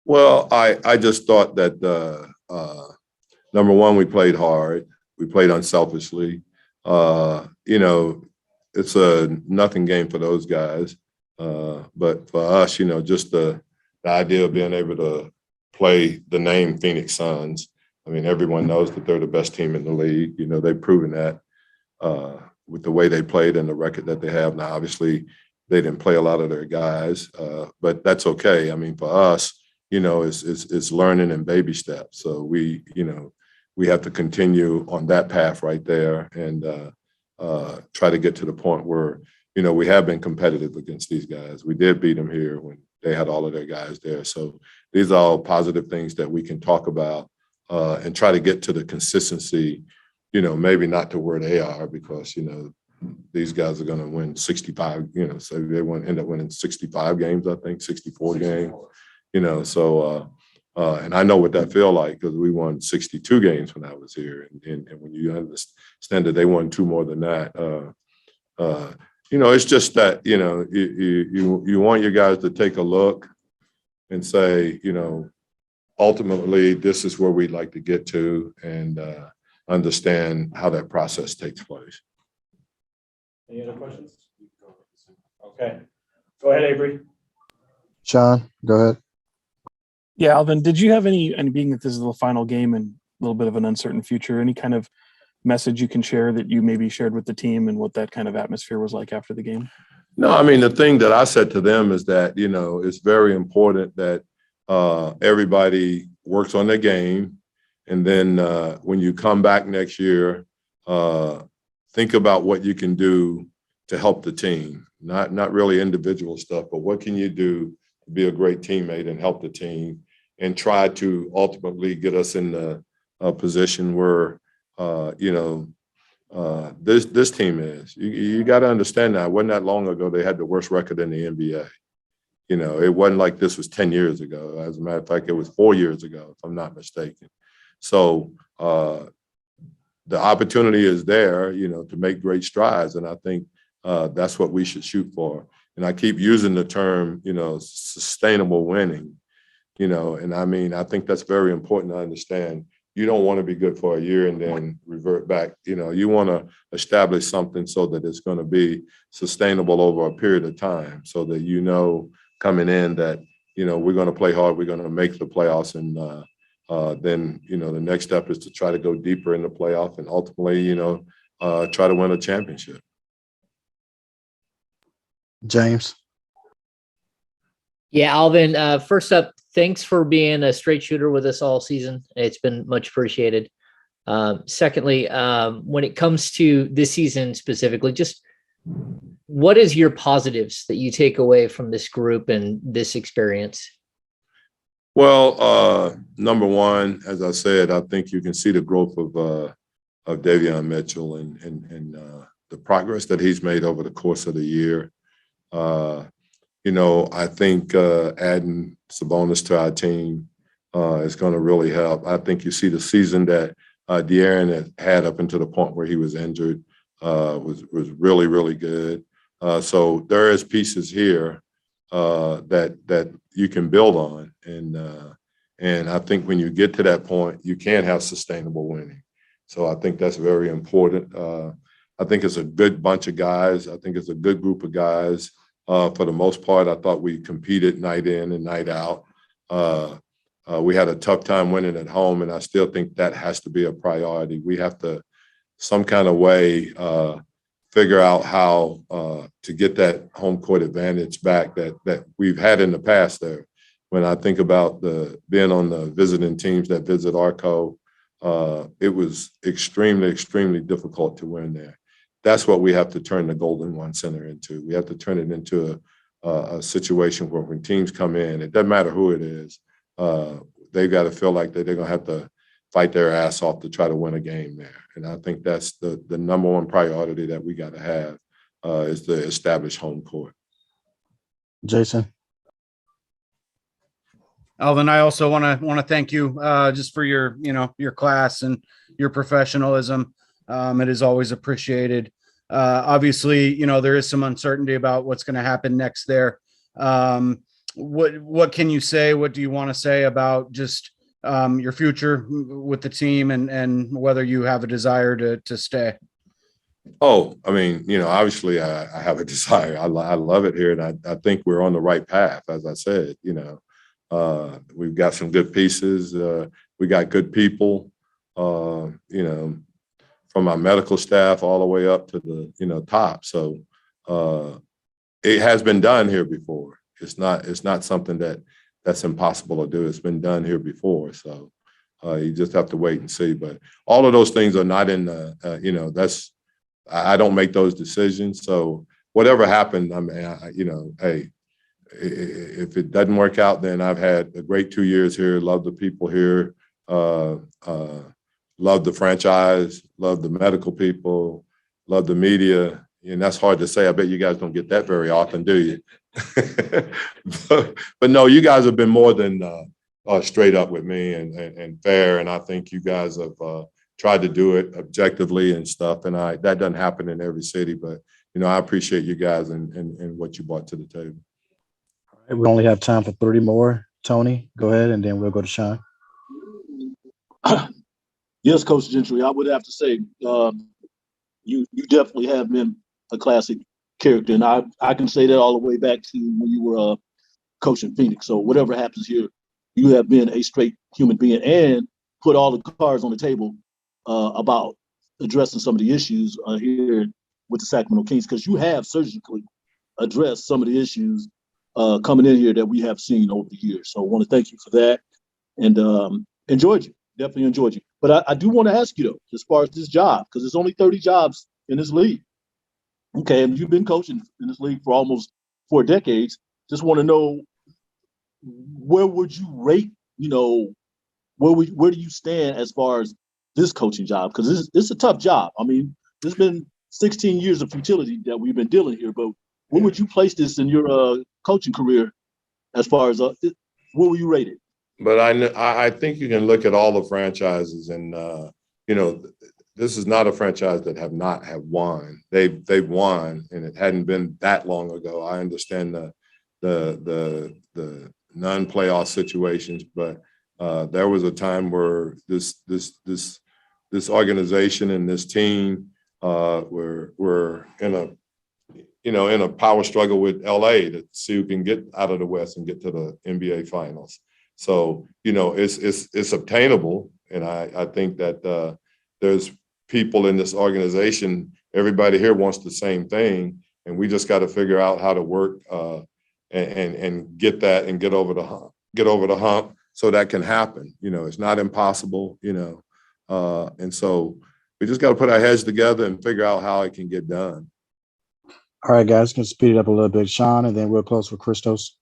Well, I just thought that number one, we played hard. We played unselfishly. It's a nothing game for those guys. But for us, just the idea of being able to play the name Phoenix Suns. I mean, everyone knows that they're the best team in the league. They've proven that with the way they played and the record that they have. Now, obviously, they didn't play a lot of their guys, but that's okay. I mean, for us, it's learning in baby steps. So we have to continue on that path right there and try to get to the point where, we have been competitive against these guys. We did beat them here when they had all of their guys there. So these are all positive things that we can talk about and try to get to the consistency, maybe not to where they are because, these guys are going to win 65, so they want to end up winning 65 games, I think, 64 games, and I know what that feel like because we won 62 games when I was here. And when you understand that they won 2 more than that, it's just that, you want your guys to take a look and say, ultimately, this is where we'd like to get to and understand how that process takes place. Any other questions? Okay. Go ahead, Avery. Sean, go ahead. Yeah, Alvin, did you have any, and being that this is the final game and a little bit of an uncertain future, any kind of message you can share that you maybe shared with the team and what that kind of atmosphere was like after the game? No, I mean, the thing that I said to them is that, it's very important that everybody works on their game. And then when you come back next year, think about what you can do to help the team, not really individual stuff, but what can you do to be a great teammate and help the team and try to ultimately get us in a position where, this team is. You got to understand that. It wasn't that long ago they had the worst record in the NBA. It wasn't like this was 10 years ago. As a matter of fact, it was 4 years ago, if I'm not mistaken. So the opportunity is there, to make great strides. And I think that's what we should shoot for. And I keep using the term, sustainable winning, and I mean, I think that's very important to understand. You don't want to be good for a year and then revert back. You want to establish something so that it's going to be sustainable over a period of time so that, coming in that, we're going to play hard, we're going to make the playoffs. And then, the next step is to try to go deeper in the playoff and ultimately, try to win a championship. James. Yeah, Alvin, first up, thanks for being a straight shooter with us all season. It's been much appreciated. Secondly, when it comes to this season specifically, just what is your positives that you take away from this group and this experience? Well, number one, as I said, I think you can see the growth of Davion Mitchell and the progress that he's made over the course of the year. I think adding Sabonis to our team is going to really help. I think you see the season that De'Aaron had up until the point where he was injured was really, really good. So there is pieces here that you can build on. And I think when you get to that point, you can have sustainable winning. So I think that's very important. I think it's a good bunch of guys. I think it's a good group of guys. For the most part, I thought we competed night in and night out. We had a tough time winning at home, and I still think that has to be a priority. We have to, some kind of way, figure out how to get that home court advantage back that we've had in the past there. When I think about being on the visiting teams that visit Arco, it was extremely, extremely difficult to win there. That's what we have to turn the Golden One Center into. We have to turn it into a situation where when teams come in, it doesn't matter who it is, they've got to feel like that they're going to have to fight their ass off to try to win a game there. And I think that's the number one priority that we got to have is to establish home court. Jason. Alvin, I also want to thank you just for your class and your professionalism. It is always appreciated. Obviously, there is some uncertainty about what's going to happen next there. what can you say? What do you want to say about just your future with the team and whether you have a desire to stay? Oh, I mean, obviously I have a desire. I love it here, and I think we're on the right path. As I said, we've got some good pieces. We got good people, from our medical staff all the way up to the top. So it has been done here before. It's not something that's impossible to do. It's been done here before. So you just have to wait and see. But all of those things are not in the, I don't make those decisions. So whatever happened, I mean, hey, if it doesn't work out, then I've had a great 2 years here. Love the people here. Love the franchise. Love the medical people. Love the media. And that's hard to say. I bet you guys don't get that very often, do you? but no, you guys have been more than straight up with me and fair. And I think you guys have tried to do it objectively and stuff. And that doesn't happen in every city. But, I appreciate you guys and what you brought to the table. All right, we only have time for 30 more. Tony, go ahead, and then we'll go to Sean. Yes, Coach Gentry, I would have to say you definitely have been a classic character, and I can say that all the way back to when you were coaching Phoenix. So whatever happens here, you have been a straight human being and put all the cards on the table about addressing some of the issues here with the Sacramento Kings, because you have surgically addressed some of the issues coming in here that we have seen over the years. So I want to thank you for that, and enjoyed you. Definitely enjoyed you. But I do want to ask you, though, as far as this job, because there's only 30 jobs in this league. Okay, and you've been coaching in this league for almost 4 decades. Just want to know, where would you rate, where do you stand as far as this coaching job? Because it's a tough job. I mean, there's been 16 years of futility that we've been dealing here, but where would you place this in your coaching career as far as where will you rate it? But I think you can look at all the franchises, and this is not a franchise that have won. They've won, and it hadn't been that long ago. I understand the non-playoff situations, but there was a time where this organization and this team were in a power struggle with LA to see who can get out of the West and get to the NBA Finals. So, it's obtainable. And I think that there's people in this organization, everybody here wants the same thing. And we just got to figure out how to work and get that and get over the hump so that can happen. It's not impossible, and so we just got to put our heads together and figure out how it can get done. All right, guys, can speed it up a little bit, Sean, and then we'll close with Christos.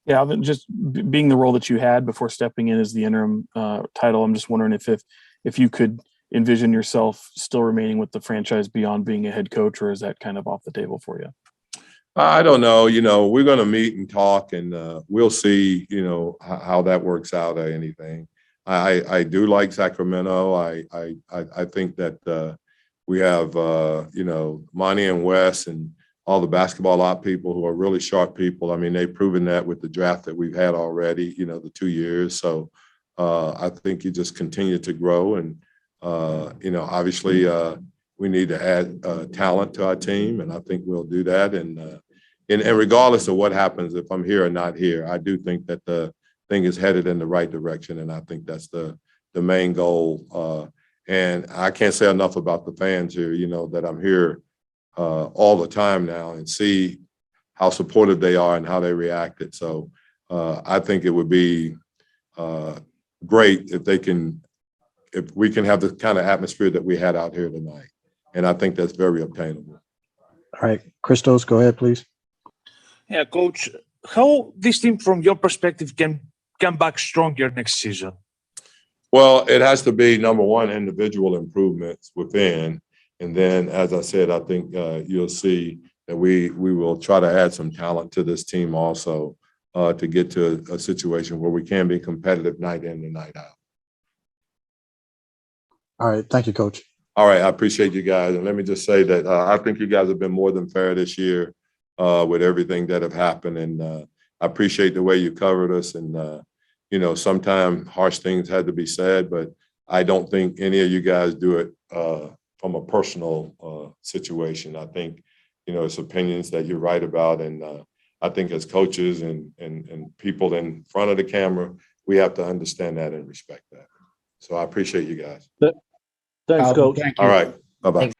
Yeah, Alvin, just being the role that you had before stepping in as the interim title, I'm just wondering if you could envision yourself still remaining with the franchise beyond being a head coach, or is that kind of off the table for you? I don't know. We're going to meet and talk, and we'll see, how that works out or anything. I do like Sacramento. I think that we have, Monty and Wes and all the basketball op people who are really sharp people. I mean, they've proven that with the draft that we've had already, the 2 years. So I think you just continue to grow. And, obviously we need to add talent to our team. And I think we'll do that. And regardless of what happens, if I'm here or not here, I do think that the thing is headed in the right direction. And I think that's the main goal. And I can't say enough about the fans here, that I'm here all the time now and see how supportive they are and how they reacted. So I think it would be great if we can have the kind of atmosphere that we had out here tonight. And I think that's very obtainable. All right, Christos, go ahead, please. Yeah, Coach, how this team, from your perspective, can come back stronger next season? Well, it has to be, number one, individual improvements within. And then, as I said, I think you'll see that we will try to add some talent to this team also to get to a situation where we can be competitive night in and night out. All right. Thank you, Coach. All right. I appreciate you guys. And let me just say that I think you guys have been more than fair this year with everything that have happened. And I appreciate the way you covered us, and you know, sometimes harsh things had to be said, but I don't think any of you guys do it from a personal situation. I think, you know, it's opinions that you're right about, and I think as coaches and people in front of the camera, we have to understand that and respect that. So I appreciate you guys. Thanks, Alvin, Coach. thank you. All right, bye-bye. Thanks.